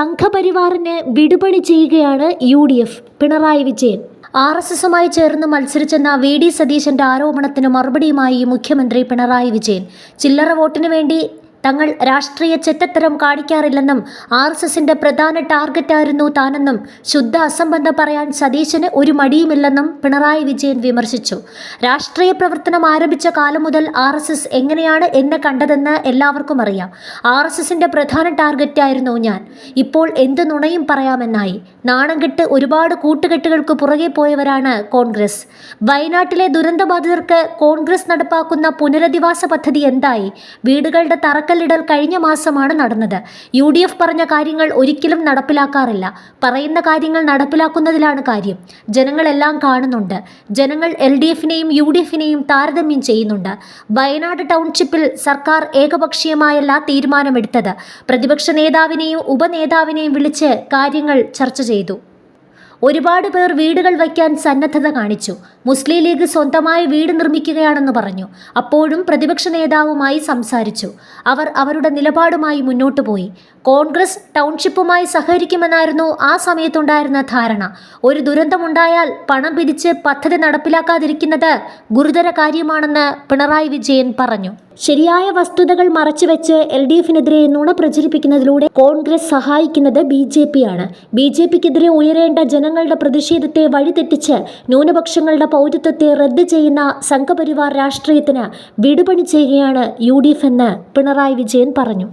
സംഘപരിവാറിന് വിടുപണി ചെയ്യുകയാണ് UDF. പിണറായി വിജയൻ RSSുമായി ചേർന്ന് മത്സരിച്ചെന്ന VD സതീശന്റെ ആരോപണത്തിന് മറുപടിയുമായി മുഖ്യമന്ത്രി പിണറായി വിജയൻ ചില്ലറ വോട്ടിനു വേണ്ടി തങ്ങൾ രാഷ്ട്രീയ ചെറ്റത്തരം കാണിക്കാറില്ലെന്നും RSSന്റെ പ്രധാന ടാർഗറ്റായിരുന്നു താനെന്നും ശുദ്ധ അസംബന്ധം പറയാൻ സതീശന് ഒരു മടിയുമില്ലെന്നും പിണറായി വിജയൻ വിമർശിച്ചു. രാഷ്ട്രീയ പ്രവർത്തനം ആരംഭിച്ച കാലം മുതൽ RSS എങ്ങനെയാണ് എന്നെ കണ്ടതെന്ന് എല്ലാവർക്കും അറിയാം. RSSന്റെ പ്രധാന ടാർഗറ്റായിരുന്നു ഞാൻ. ഇപ്പോൾ എന്ത് നുണയും പറയാമെന്നായി. നാണം കെട്ട് ഒരുപാട് കൂട്ടുകെട്ടുകൾക്ക് പുറകെ പോയവരാണ് കോൺഗ്രസ്. വയനാട്ടിലെ ദുരന്തബാധിതർക്ക് കോൺഗ്രസ് നടപ്പാക്കുന്ന പുനരധിവാസ പദ്ധതി എന്തായി? വീടുകളുടെ തറക്കല്ലിടൽ കഴിഞ്ഞ മാസമാണ് നടന്നത്. UDF പറഞ്ഞ കാര്യങ്ങൾ ഒരിക്കലും നടപ്പിലാക്കാറില്ല. പറയുന്ന കാര്യങ്ങൾ നടപ്പിലാക്കുന്നതിലാണ് കാര്യം. ജനങ്ങളെല്ലാം കാണുന്നുണ്ട്. ജനങ്ങൾ LDFനെയും UDFനെയും താരതമ്യം ചെയ്യുന്നുണ്ട്. വയനാട് ടൗൺഷിപ്പിൽ സർക്കാർ ഏകപക്ഷീയമായല്ല തീരുമാനമെടുത്തത്. പ്രതിപക്ഷ നേതാവിനെയും ഉപനേതാവിനെയും വിളിച്ച് കാര്യങ്ങൾ ചർച്ച ചെയ്തു. ഒരുപാട് പേർ വീടുകൾ വയ്ക്കാൻ സന്നദ്ധത കാണിച്ചു. മുസ്ലിം ലീഗ് സ്വന്തമായി വീട് നിർമ്മിക്കുകയാണെന്ന് പറഞ്ഞു. അപ്പോഴും പ്രതിപക്ഷ നേതാവുമായി സംസാരിച്ചു. അവർ അവരുടെ നിലപാടുമായി മുന്നോട്ടു പോയി. കോൺഗ്രസ് ടൗൺഷിപ്പുമായി സഹകരിക്കുമെന്നായിരുന്നു ആ സമയത്തുണ്ടായിരുന്ന ധാരണ. ഒരു ദുരന്തമുണ്ടായാൽ പണം പിരിച്ച് പദ്ധതി നടപ്പിലാക്കാതിരിക്കുന്നത് ഗുരുതര കാര്യമാണെന്ന് പിണറായി വിജയൻ പറഞ്ഞു. ശരിയായ വസ്തുതകൾ മറച്ചുവെച്ച് LDFനെതിരെ നുണ പ്രചരിപ്പിക്കുന്നതിലൂടെ കോൺഗ്രസ് സഹായിക്കുന്നത് BJPയാണ്. BJPക്കെതിരെ ഉയരേണ്ട ജനങ്ങളുടെ പ്രതിഷേധത്തെ വഴിതെറ്റിച്ച് ന്യൂനപക്ഷങ്ങളുടെ പൗരത്വത്തെ റദ്ദ് ചെയ്യുന്ന സംഘപരിവാർ രാഷ്ട്രീയത്തിന് വിടുപണി ചെയ്യുകയാണ് UDF എന്ന് പിണറായി വിജയൻ പറഞ്ഞു.